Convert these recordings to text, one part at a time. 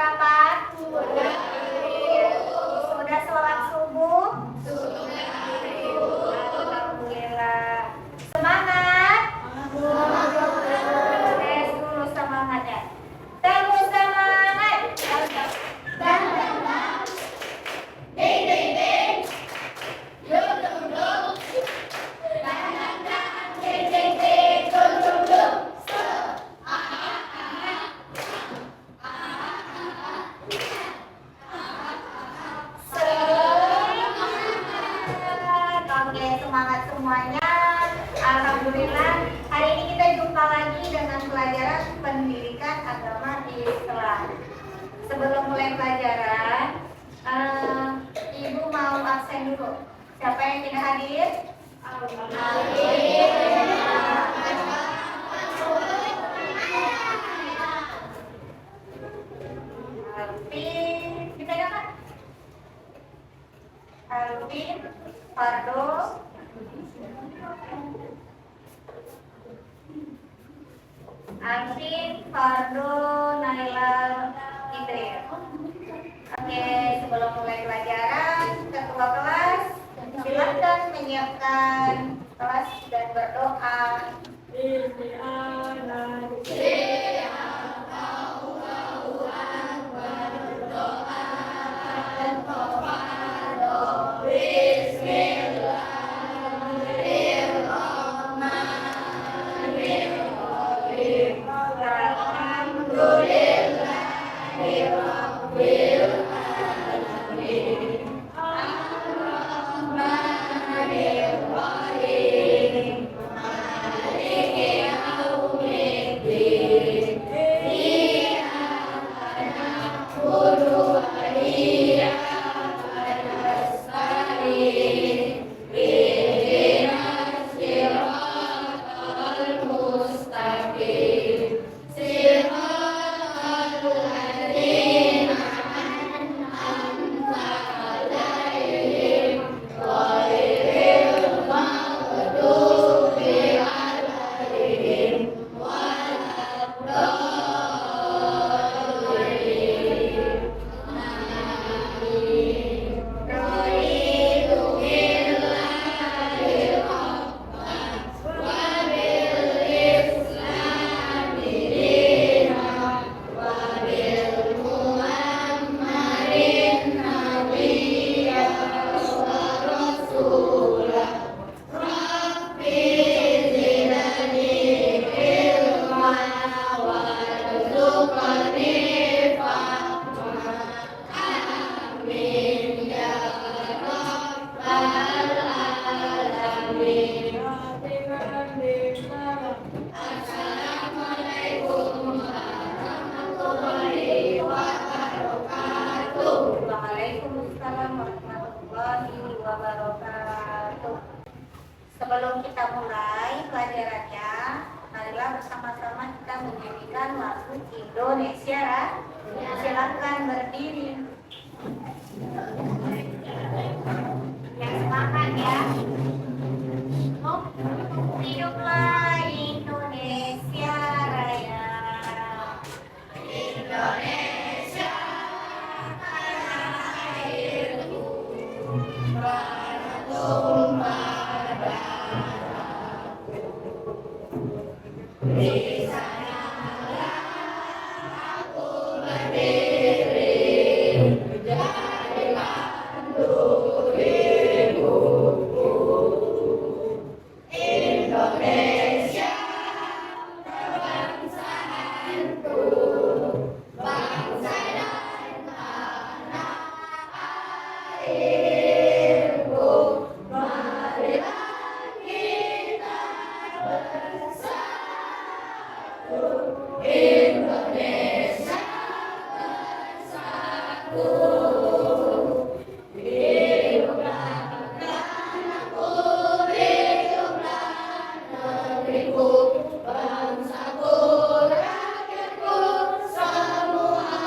kapan? Sudah sholat subuh? Alhamdulillah. Semangat? Tes dulu semangatnya. Terus semangat. Oke, semangat semuanya. Alhamdulillah, hari ini kita jumpa lagi dengan pelajaran pendidikan agama Islam. Sebelum mulai pelajaran, Ibu mau absen dulu. Siapa yang tidak hadir? Alvin, dipegang kan? Alvin, Fardo, Naila, Idril. Oke, sebelum mulai pelajaran, ketua kelas silakan menyiapkan kelas dan berdoa. Waalaikumsalam warahmatullahi wabarakatuh. Sebelum kita mulai pelajarannya, marilah bersama-sama kita menyanyikan lagu Indonesia Raya. Silakan berdiri. Yang semangat ya. Hiduplah Indonesia Raya. Indonesia tanah airku, tanah tumpah darahku. Di sanalah aku berdiri, menjadi pandu hidupku. Indonesia kebangsaanku, bangsa dan tanah airku. Marilah kita bersatu, Indonesia bersatu. Hiduplah tanahku, hiduplah negeriku, bangsaku, rakyatku semuanya.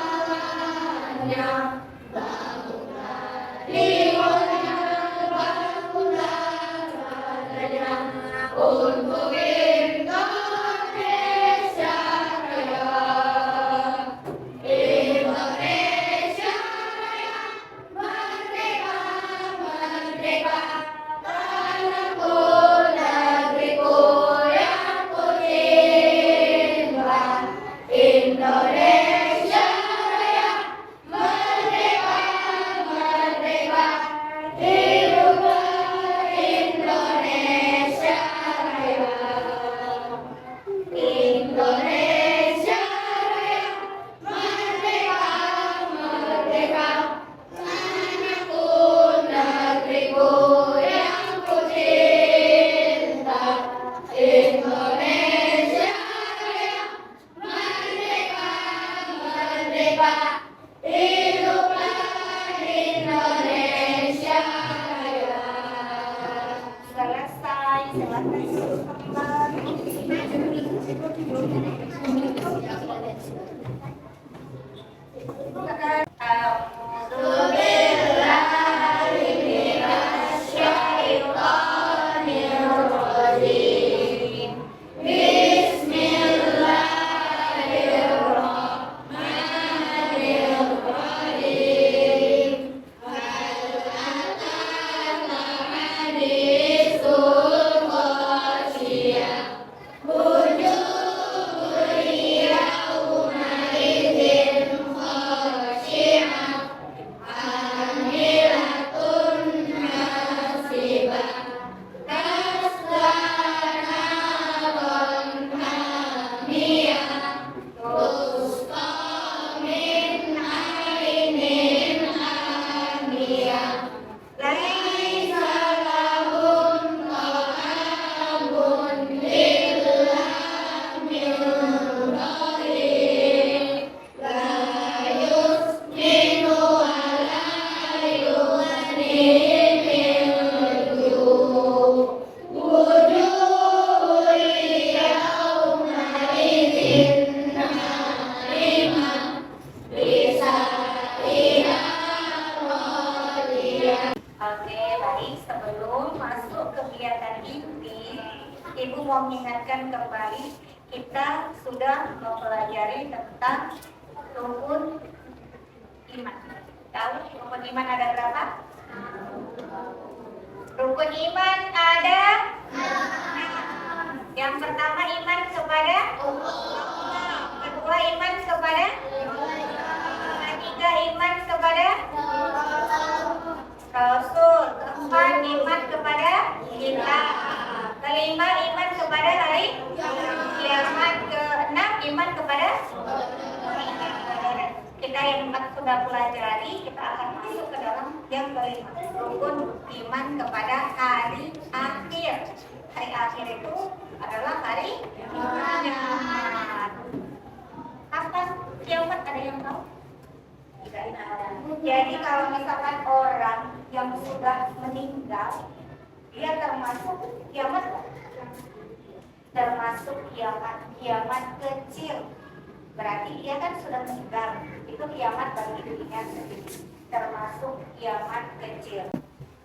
Bangunlah jiwanya, bangunlah badannya, untuk Indonesia Raya. Indonesia Selesai, silakan Ibu mau mengingatkan kembali, kita sudah mempelajari tentang rukun iman. Tahu rukun iman ada berapa? Rukun iman ada. Yang pertama iman kepada Allah. Kedua iman kepada ketiga iman kepada Rasul. Keempat iman kepada kita. Kelima iman kepada hari kiamat. Keenam iman kepada kita yang sudah pelajari. Kita akan masuk ke dalam yang kelima, rukun iman kepada hari akhir. Hari akhir itu adalah hari kiamat. Kapan kiamat, ada yang tahu? Jadi kalau misalkan orang yang sudah meninggal, dia termasuk kiamat, termasuk kiamat kecil. Berarti dia kan sudah meninggal. Itu kiamat bagi dirinya sendiri, termasuk kiamat kecil.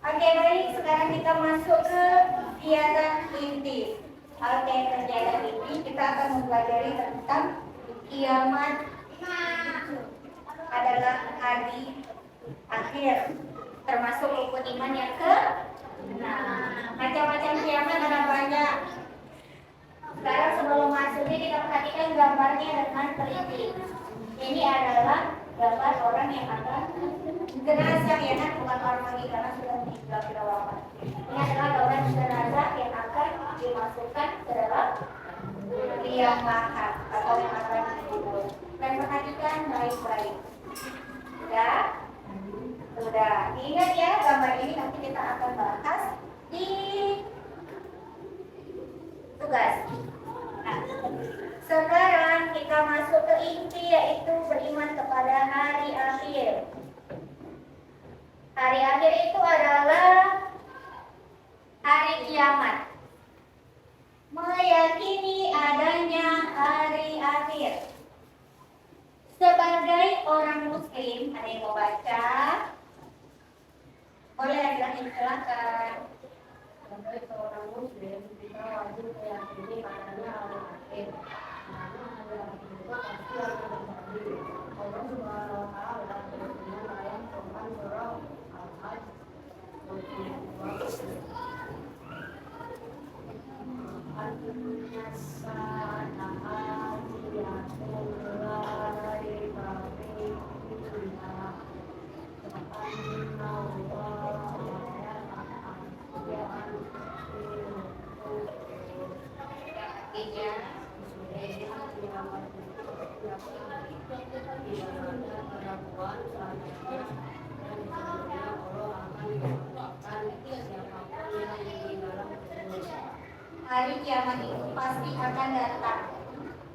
Oke, baik, sekarang kita masuk ke kegiatan inti. Oke, kegiatan inti kita akan mempelajari tentang kiamat adalah hari akhir, termasuk rukun iman yang ke. Macam-macam kiamat ada banyak. Sekarang sebelum masuknya kita perhatikan gambarnya dengan teliti. Ini adalah gambar orang yang akan jenazah, ya kan, bukan orang lagi karena sudah meninggal, sudah wafat. Ini adalah gambar jenazah yang akan dimasukkan ke dalam liang lahat atau yang akan dikubur. Dan perhatikan baik-baik. Sudah. Ingat ya, gambar ini nanti kita akan bahas di tugas. Nah, sekarang kita masuk ke inti, yaitu beriman kepada hari akhir. Hari akhir itu adalah hari kiamat. Meyakini adanya hari akhir. Sebagai orang muslim, ada yang mau baca? Boleh lagi, silakan. Sebagai seorang muslim, kita wajib meyakini adanya hari akhir. Karena hari akhir itu pasti akan terjadi. Allah Subhanahu wa Ta'ala berfirman dalam Quran surah Al-Hajj Hari kiamat itu pasti akan datang.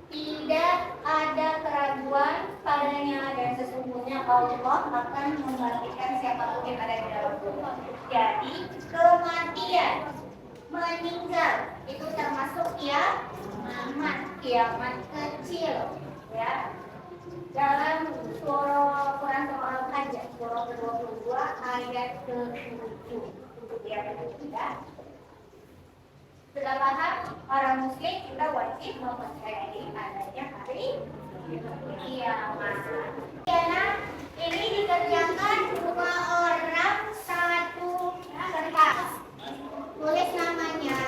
Tidak ada keraguan padanya dan Allah akan mematikan siapapun yang ada di dalam kubur. Jadi kematian, meninggal itu termasuk kiamat kecil, ya. Dalam surah Quran Al-Hajj surah ke-22 ayat ke-7 yang ketiga. Sudah paham, orang muslim kita wajib mempercayai adanya hari kiamat. Karena ini dikerjakan 2 orang 1 kertas. Tulis namanya.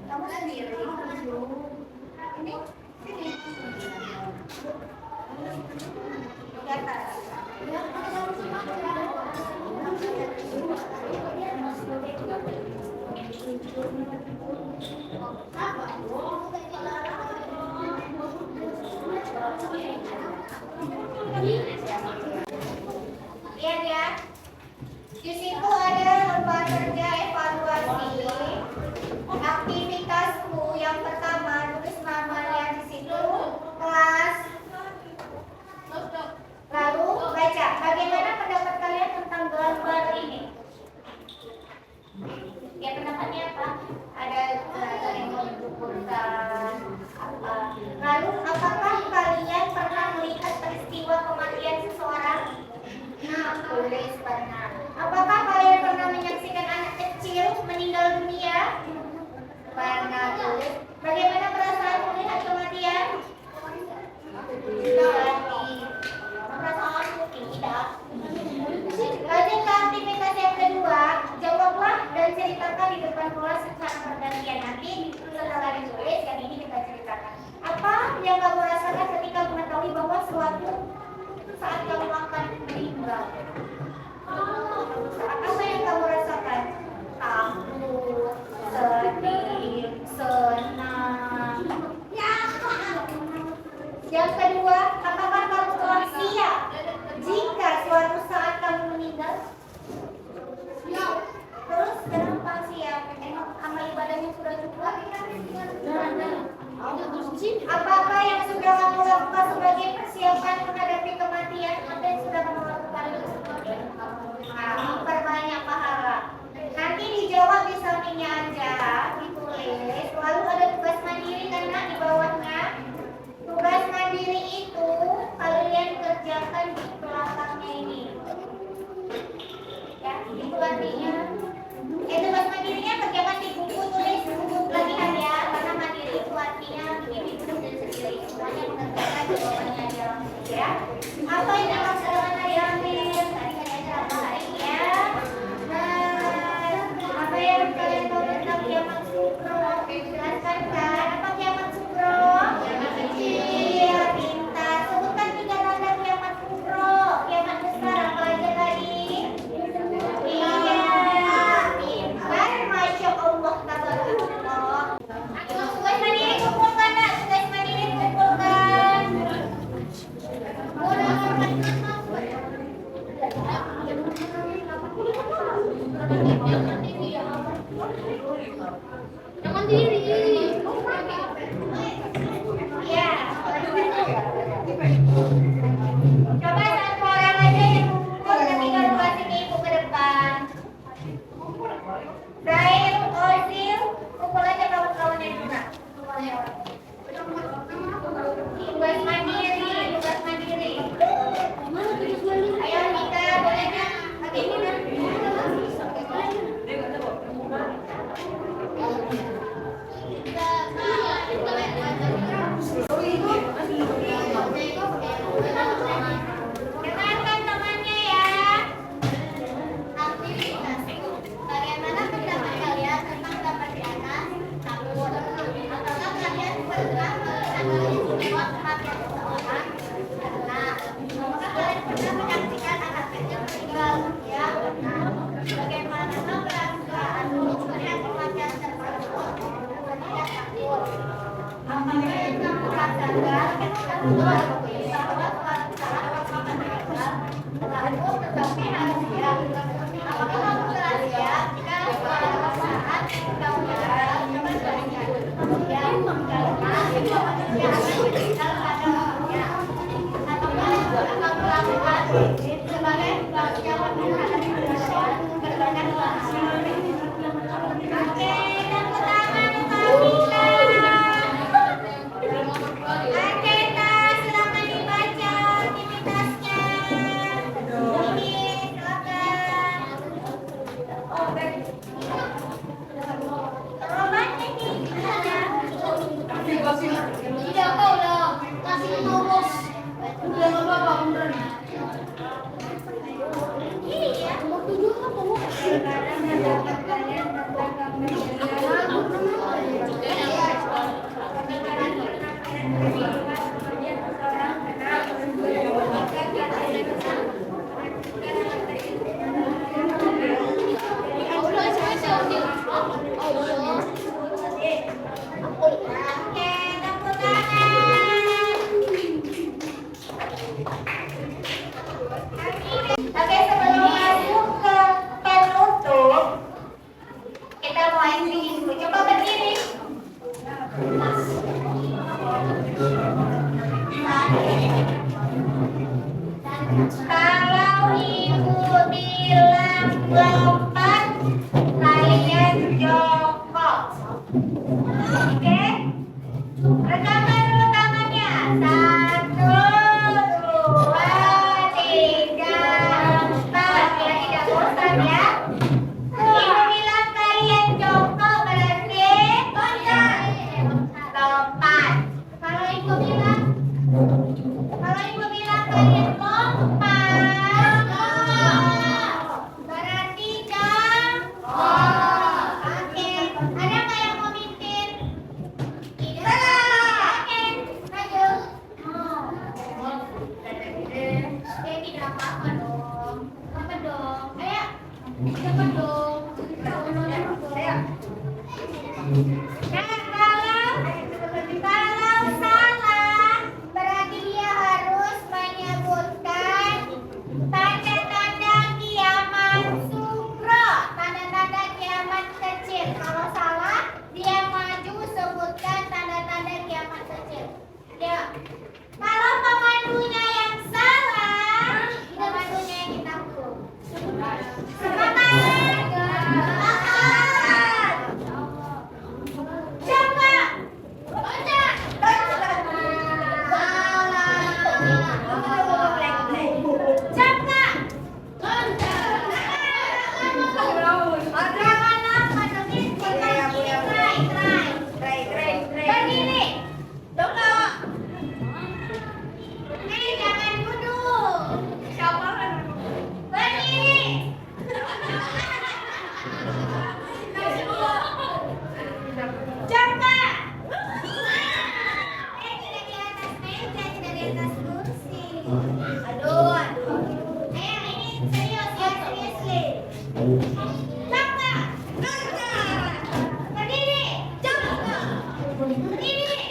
Kamu sendiri. Ini sini. Lihat ya. Di situ ada lembar kerja evaluasi. Aktivitasmu yang pertama tulis namanya di situ, kelas. Lalu baca bagaimana pendapat kalian tentang gambar ini. Ya pendapatnya apa? Ada yang menunjukkan apa? Lalu apakah kalian pernah melihat peristiwa kematian seseorang? Nah, tulis pernah. Apakah kalian pernah menyaksikan anak kecil meninggal dunia? Pernah, tulis. Bagaimana perasaan melihat kematian? Perasaan tidak. Lanjut ke aktivitas yang kedua, jawablah dan ceritakan di depan kelas secara bergantian. Nanti setelah ditulis yang ini kita ceritakan. Apa yang kamu rasakan ketika mengetahui bahwa suatu saat kamu akan meninggal? Apa yang kamu rasakan? Takut, sedih, senang. Yang kedua, apakah kamu telah siap jika suatu saat kamu meninggal? Terus kenapa siap? Emang amal ibadahnya sudah cukup? Apakah yang sudah kamu lakukan sebagai persiapan menghadapi kematian? Apa yang sudah kamu lakukan? Memperbanyak pahala. Nanti dijawab di sampingnya aja, ditulis. Lalu ada tugas mandiri karena di bawahnya. Tugas mandiri itu kalian kerjakan di belakangnya ini. Ya, itu artinya. Tugas mandirinya kerjakan di buku, tulis buku latihan ya. Karena mandiri itu artinya bikin hidup dan sendiri. Semuanya mengerjakan di bawahnya. Oke, sebelum masuk ke penutup, kita mau acting dulu. Coba berdiri. Kalau ibu bilang lompat, kalian jongkok. Oke? Rekaman dulu tangannya. 1, 2, 3, 4. Biar tidak bosan ya. Ibu bilang kalian jongkok berarti lompat. Kalau ibu bilang kalian lompat, berarti jongkok. Oke, ada nggak yang mau mimpin? Tidak. Oke, maju. Tidak apa-apa dong. Apa dong? Ayo, cepat dong. Ayo. Nah, kalau salah, berarti dia harus menyebutkan tanda-tanda kiamat sugro, tanda-tanda kiamat kecil. Kalau salah, dia maju sebutkan tanda-tanda kiamat kecil. Ya. Kalau pemandunya yang salah, pemandunya yang kita hukum. Semangat. Coba. Baca. Aduh. Ayo ini serius ya, seriously. Coba. Berdiri. Coba. Berdiri.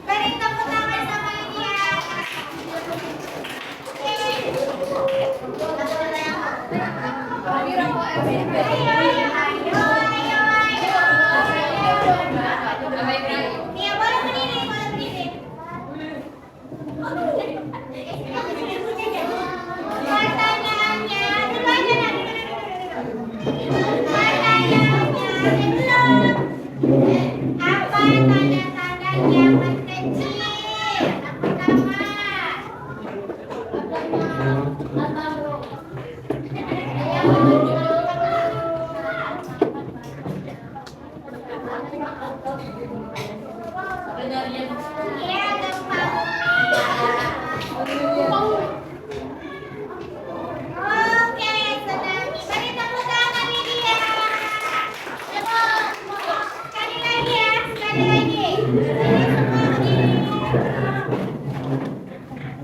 Beri tepuk tangan sama dia. Nia, boleh berdiri, boleh berdiri. Pertanyaannya, dulu aja nanti. Pertanyaannya belum. Apa tanda-tanda kiamat kecil? Yang pertama.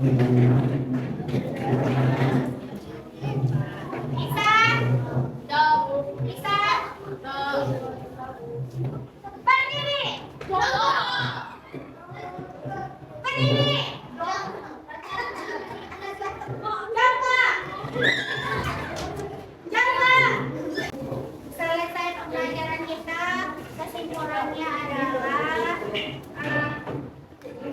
Bisa? Bisa? Berdiri. Berdiri. Coba. Coba. Selesai pembelajaran kita, kesimpulannya adalah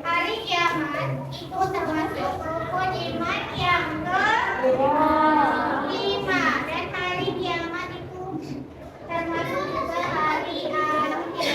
hari kiamat itu termasuk rukun iman yang ke-5, dan hari kiamat itu termasuk juga hari akhir.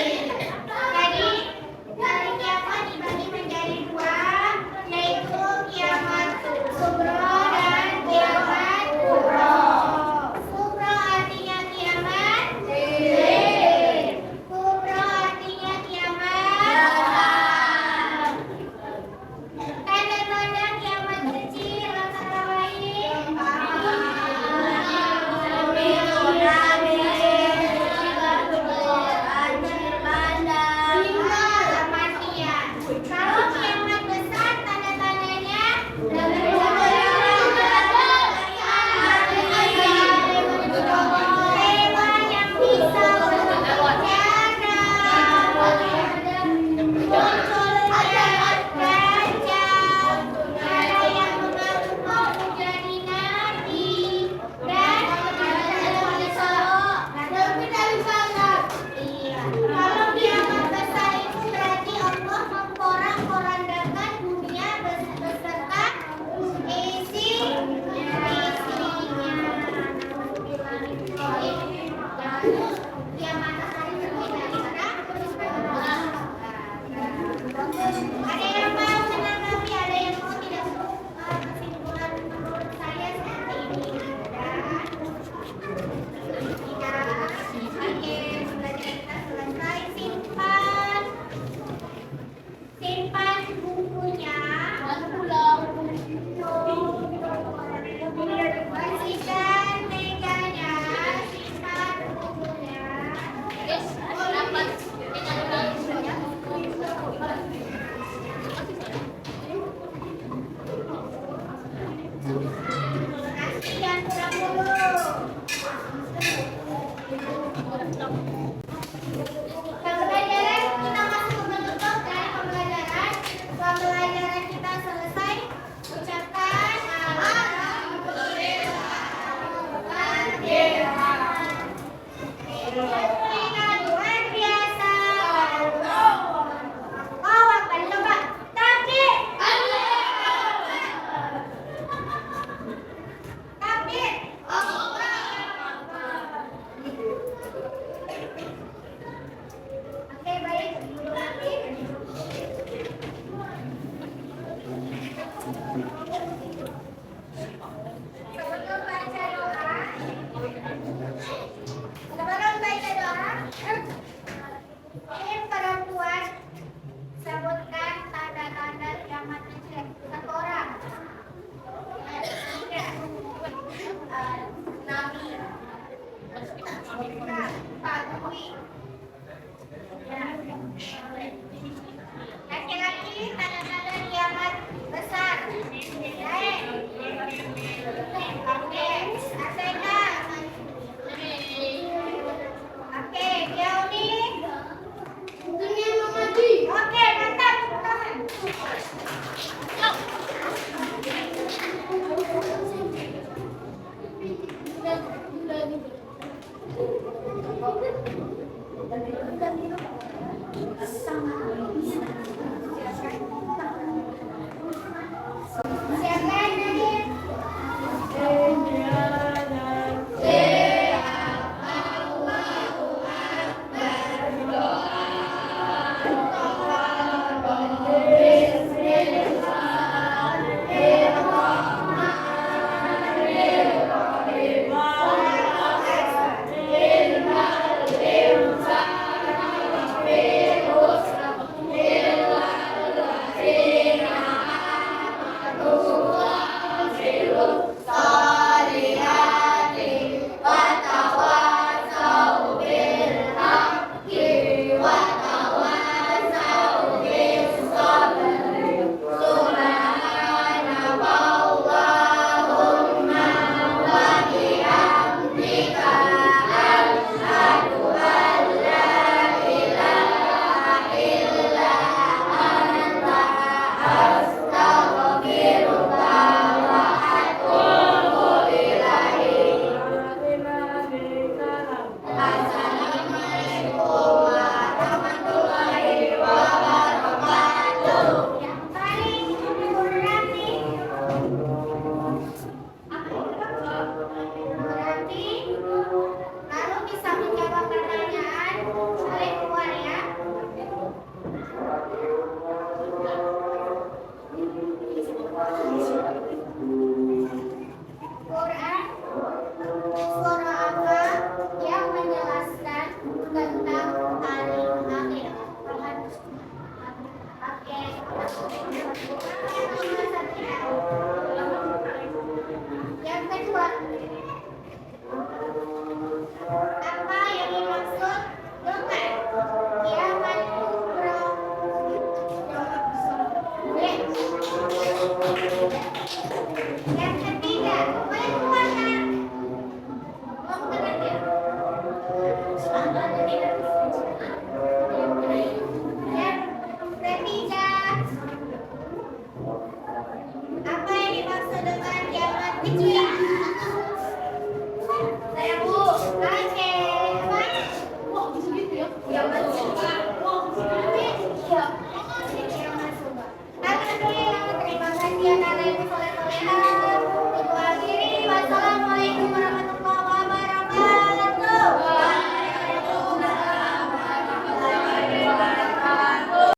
Itu ya.